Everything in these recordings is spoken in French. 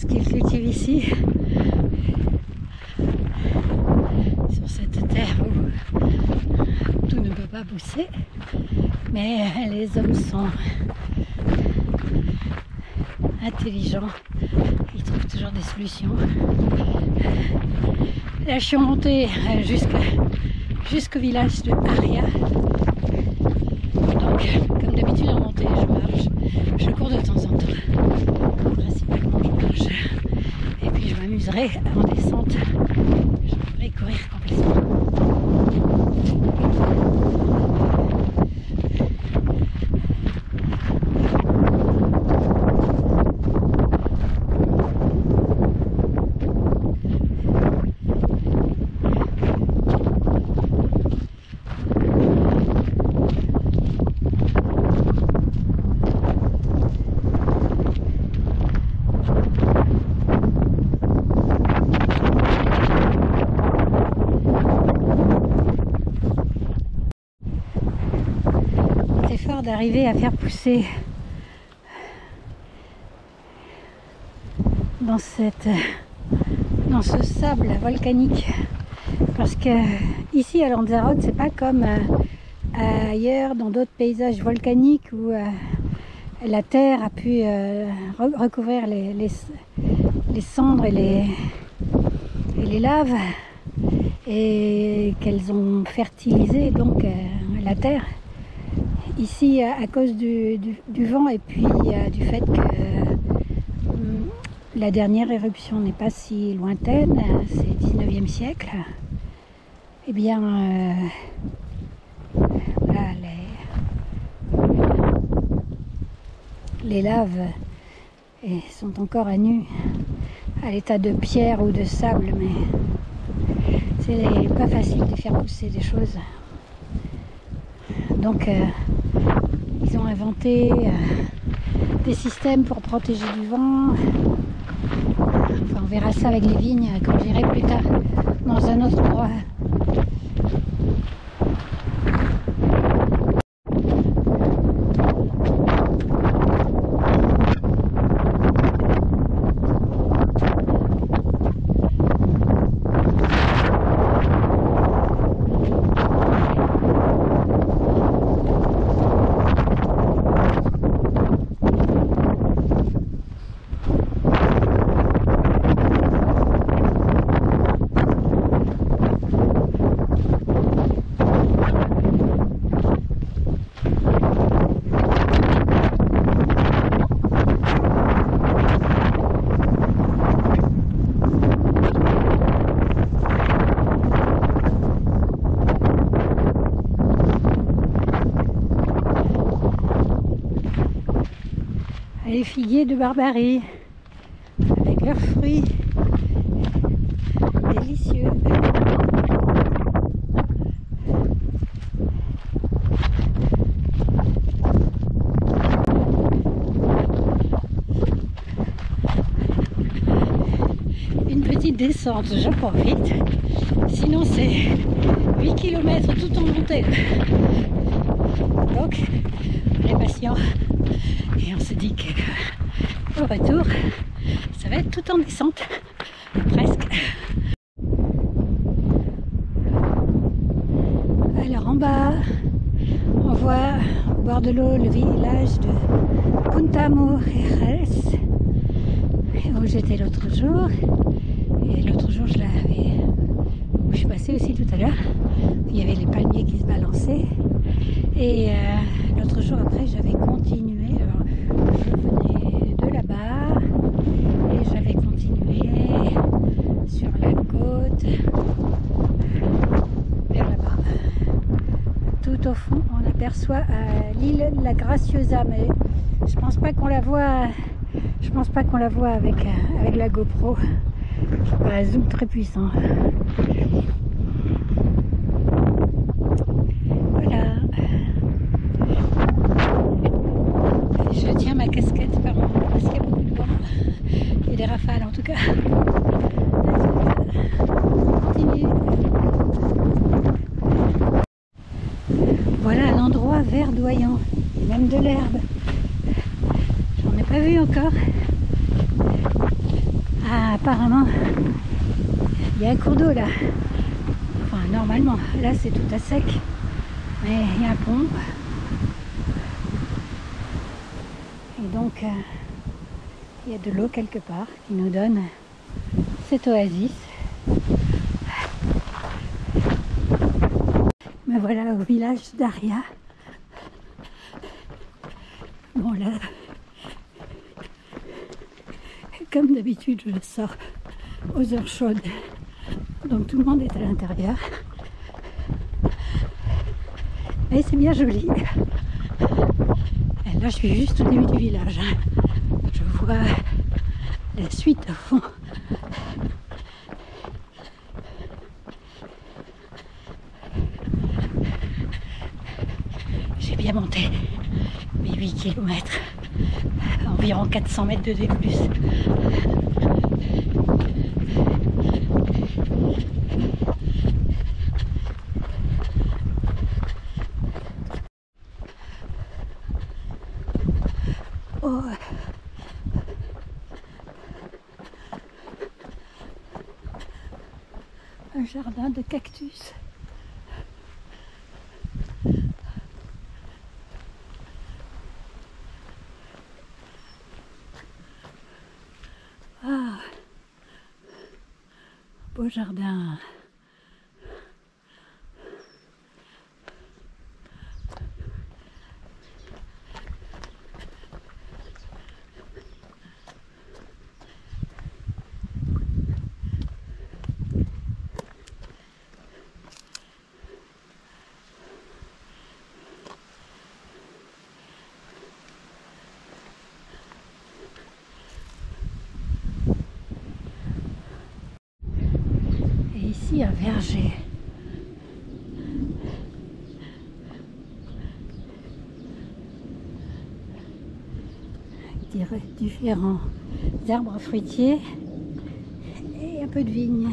qu'ils cultivent ici, sur cette terre où tout ne peut pas pousser, mais les hommes sont intelligents, ils trouvent toujours des solutions. Là je suis montée jusqu'au village de Aria. Donc comme d'habitude en montée je marche, je cours de temps en temps, principalement je marche, et puis je m'amuserai en descente, je pourrai courir complètement. D'arriver à faire pousser dans ce sable volcanique, parce que ici à Lanzarote c'est pas comme ailleurs dans d'autres paysages volcaniques où la terre a pu recouvrir les cendres et les laves et qu'elles ont fertilisé donc la terre. Ici, à cause du vent et puis du fait que la dernière éruption n'est pas si lointaine, c'est le 19e siècle, eh bien, voilà, les laves sont encore à nu, à l'état de pierre ou de sable, mais c'est pas facile de faire pousser des choses. Donc, ils ont inventé des systèmes pour protéger du vent. Enfin, on verra ça avec les vignes quand j'irai plus tard dans un autre endroit. Les figuiers de Barbarie, avec leurs fruits délicieux. Une petite descente, j'en profite. Sinon c'est 8 km tout en montée. Donc, on est patient. Et on se dit qu'au retour, ça va être tout en descente, presque. Alors en bas, on voit au bord de l'eau le village de Punta Mujeres, où j'étais l'autre jour. Et l'autre jour, où je suis passée aussi tout à l'heure. Il y avait les palmiers qui se balançaient. Et l'autre jour après, j'avais continué. Alors, je venais de là-bas et j'avais continué sur la côte vers là-bas. Tout au fond, on aperçoit l'île La Graciosa, mais je pense pas qu'on la voit. Je pense pas qu'on la voit avec la GoPro. Un zoom très puissant. Voilà. Je tiens ma casquette par moment parce qu'il y a beaucoup de vent. Il y a des rafales en tout cas. Continue. Voilà un endroit verdoyant. Il y a même de l'herbe. J'en ai pas vu encore. Ah, apparemment, il y a un cours d'eau là. Enfin, normalement, là c'est tout à sec. Mais il y a un pont. Et donc, il y a de l'eau quelque part qui nous donne cette oasis. Me voilà au village d'Aria. Bon là, comme d'habitude, je sors aux heures chaudes. Donc tout le monde est à l'intérieur. Et c'est bien joli. Et là, je suis juste au début du village. Je vois la suite au fond. J'ai bien monté mes 8 km, environ 400 mètres de D+. Oh. Un jardin de cactus. Ah, beau jardin. Ici un verger. Différents arbres fruitiers et un peu de vigne.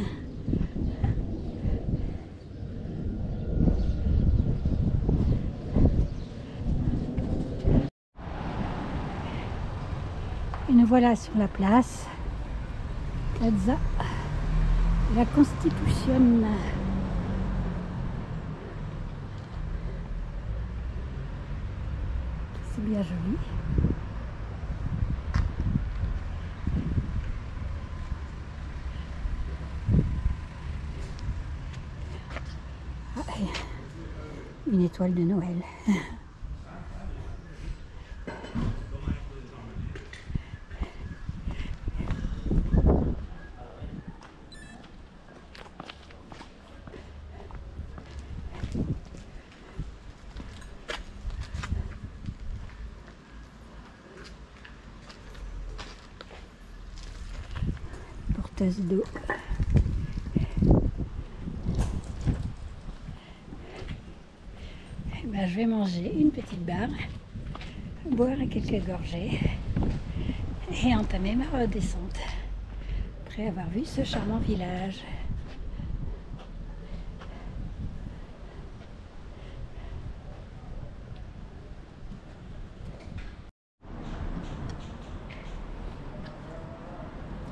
Et nous voilà sur la place Plaza la Constitution. C'est bien joli. Une étoile de Noël. Porteuse d'eau. Ben, je vais manger une petite barre, boire quelques gorgées et entamer ma redescente après avoir vu ce charmant village.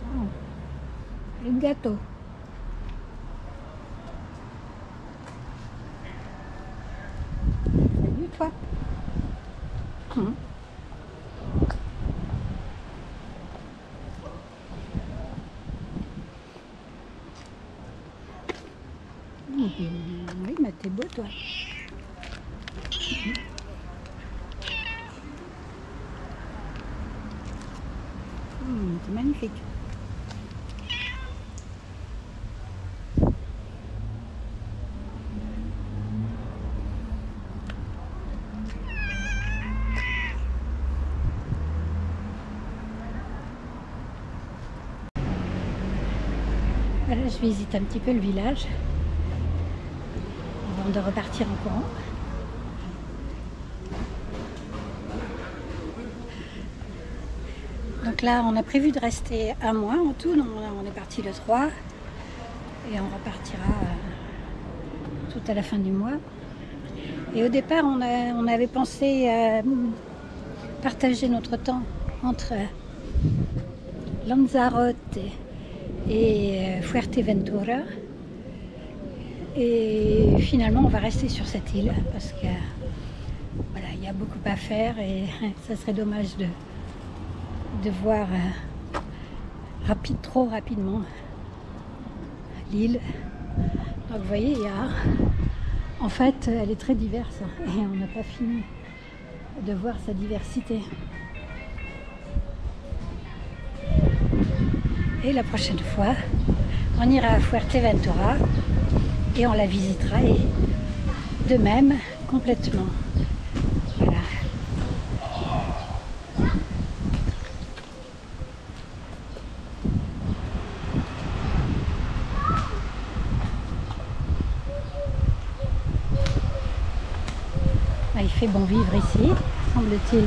Oh, le gâteau. Salut toi. Oui, mais t'es beau toi. C'est magnifique. Voilà, je visite un petit peu le village avant de repartir en courant. Donc là, on a prévu de rester un mois en tout. Donc on est parti le 3 et on repartira tout à la fin du mois. Et au départ, on avait pensé partager notre temps entre Lanzarote et Fuerteventura. Et finalement, on va rester sur cette île parce que voilà, il y a beaucoup à faire et ça serait dommage de voir trop rapidement l'île. Donc vous voyez, en fait, elle est très diverse et on n'a pas fini de voir sa diversité. Et la prochaine fois, on ira à Fuerteventura et on la visitera et de même complètement. Voilà. Il fait bon vivre ici, semble-t-il.